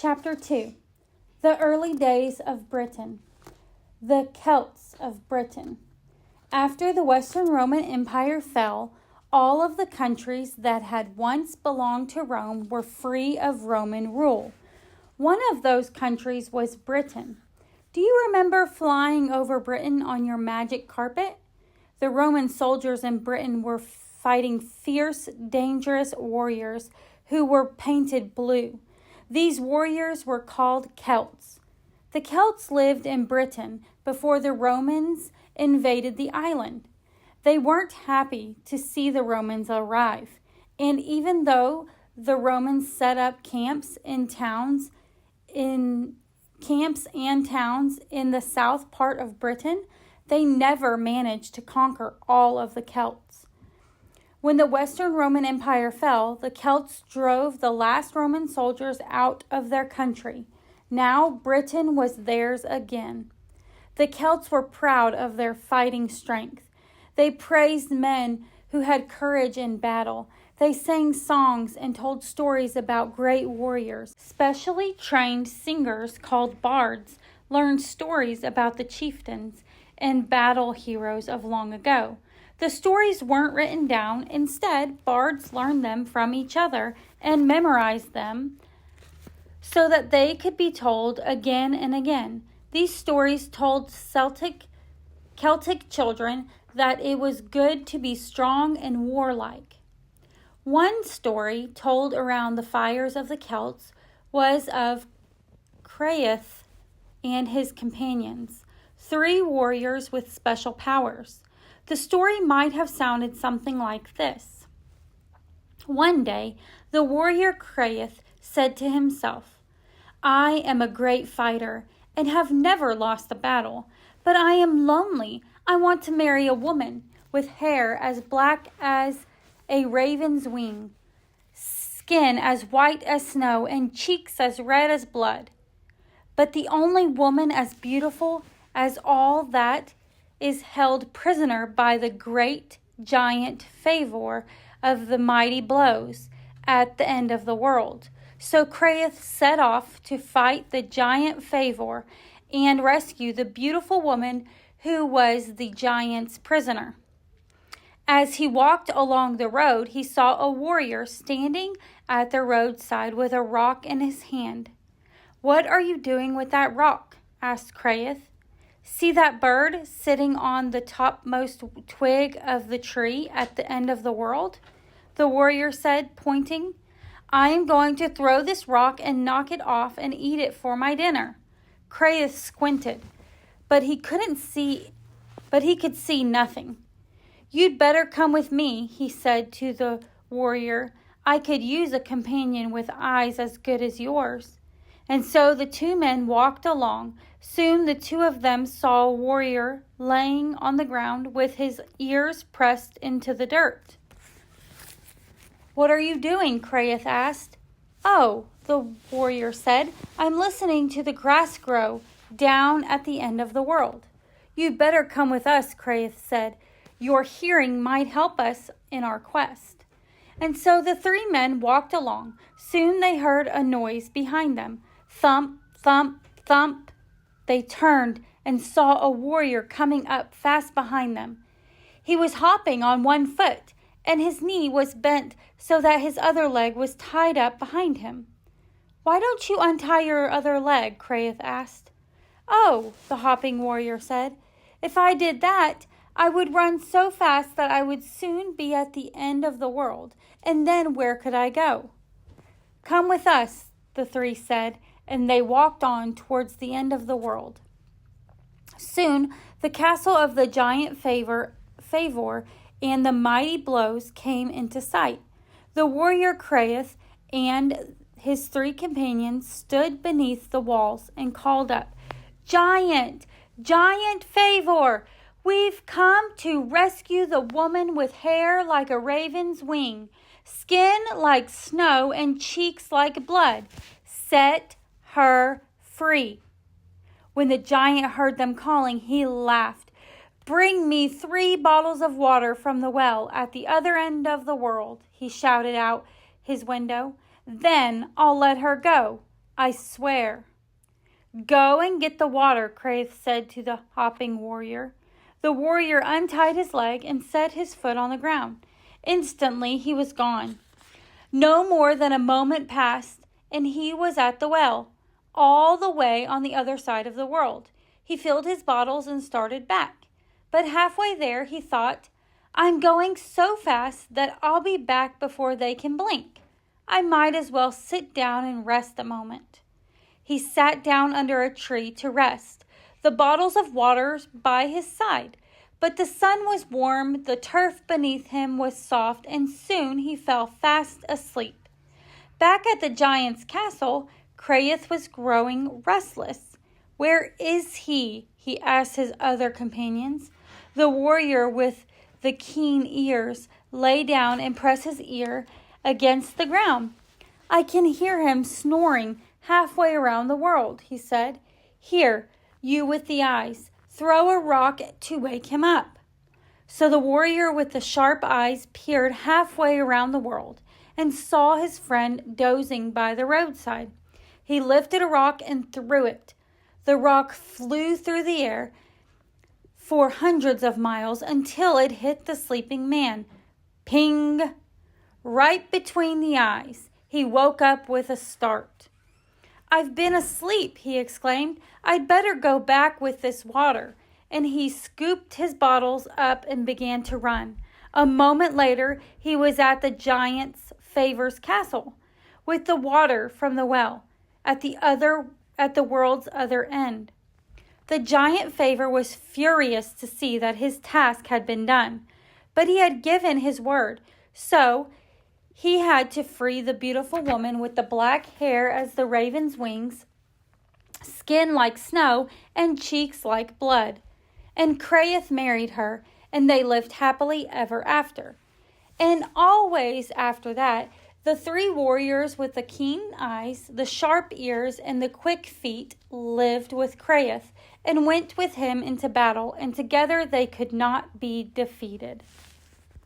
Chapter 2. The Early Days of Britain. The Celts of Britain. After the Western Roman Empire fell, all of the countries that had once belonged to Rome were free of Roman rule. One of those countries was Britain. Do you remember flying over Britain on your magic carpet? The Roman soldiers in Britain were fighting fierce, dangerous warriors who were painted blue. These warriors were called Celts. The Celts lived in Britain before the Romans invaded the island. They weren't happy to see the Romans arrive, and even though the Romans set up camps and towns in the south part of Britain, they never managed to conquer all of the Celts. When the Western Roman Empire fell, the Celts drove the last Roman soldiers out of their country. Now Britain was theirs again. The Celts were proud of their fighting strength. They praised men who had courage in battle. They sang songs and told stories about great warriors. Specially trained singers called bards learned stories about the chieftains and battle heroes of long ago. The stories weren't written down. Instead, bards learned them from each other and memorized them so that they could be told again and again. These stories told Celtic children that it was good to be strong and warlike. One story told around the fires of the Celts was of Craith and his companions, 3 warriors with special powers. The story might have sounded something like this. One day, the warrior Craith said to himself, "I am a great fighter and have never lost a battle, but I am lonely. I want to marry a woman with hair as black as a raven's wing, skin as white as snow, and cheeks as red as blood. But the only woman as beautiful as all that is held prisoner by the great giant Favor of the mighty blows at the end of the world." So Craith set off to fight the giant Favor and rescue the beautiful woman who was the giant's prisoner. As he walked along the road, he saw a warrior standing at the roadside with a rock in his hand. "What are you doing with that rock?" asked Craith. "See that bird sitting on the topmost twig of the tree at the end of the world?" the warrior said, pointing. "I am going to throw this rock and knock it off and eat it for my dinner." Craith squinted, but he could see nothing. "You'd better come with me," he said to the warrior. "I could use a companion with eyes as good as yours." And so the 2 men walked along. Soon the 2 of them saw a warrior laying on the ground with his ears pressed into the dirt. "What are you doing?" Craith asked. "Oh," the warrior said, "I'm listening to the grass grow down at the end of the world." "You'd better come with us," Craith said. "Your hearing might help us in our quest." And so the 3 men walked along. Soon they heard a noise behind them. Thump, thump, thump. They turned and saw a warrior coming up fast behind them. He was hopping on one foot, and his knee was bent so that his other leg was tied up behind him. "Why don't you untie your other leg?" Craith asked. "Oh," the hopping warrior said, "if I did that, I would run so fast that I would soon be at the end of the world, and then where could I go?" "Come with us," the 3 said, and they walked on towards the end of the world. Soon the castle of the giant Favor and the mighty blows came into sight. The warrior Craith and his 3 companions stood beneath the walls and called up, "Giant, giant Favor, we've come to rescue the woman with hair like a raven's wing, skin like snow, and cheeks like blood. Set her free." When the giant heard them calling, he laughed. "Bring me 3 bottles of water from the well at the other end of the world," he shouted out his window. "Then I'll let her go." I swear." "Go and get the water," Craith said to the hopping warrior. The warrior untied his leg and set his foot on the ground. Instantly he was gone. No more than a moment passed, and he was at the well, all the way on the other side of the world. He filled his bottles and started back. But halfway there he thought, "I'm going so fast that I'll be back before they can blink. I might as well sit down and rest a moment." He sat down under a tree to rest, the bottles of water by his side. But the sun was warm, the turf beneath him was soft, and soon he fell fast asleep. Back at the giant's castle, Craith was growing restless. "Where is he?" he asked his other companions. The warrior with the keen ears lay down and pressed his ear against the ground. "I can hear him snoring halfway around the world," he said. "Here, you with the eyes, throw a rock to wake him up." So the warrior with the sharp eyes peered halfway around the world and saw his friend dozing by the roadside. He lifted a rock and threw it. The rock flew through the air for hundreds of miles until it hit the sleeping man. Ping! Right between the eyes. He woke up with a start. "I've been asleep," he exclaimed. "I'd better go back with this water." And he scooped his bottles up and began to run. A moment later, he was at the giant's favor's castle, with the water from the well at the world's other end. The giant favor was furious to see that his task had been done, but he had given his word, so he had to free the beautiful woman with the black hair as the raven's wings, skin like snow, and cheeks like blood. And Craith married her, and they lived happily ever after. And always after that, the three warriors with the keen eyes, the sharp ears, and the quick feet lived with Craith and went with him into battle, and together they could not be defeated.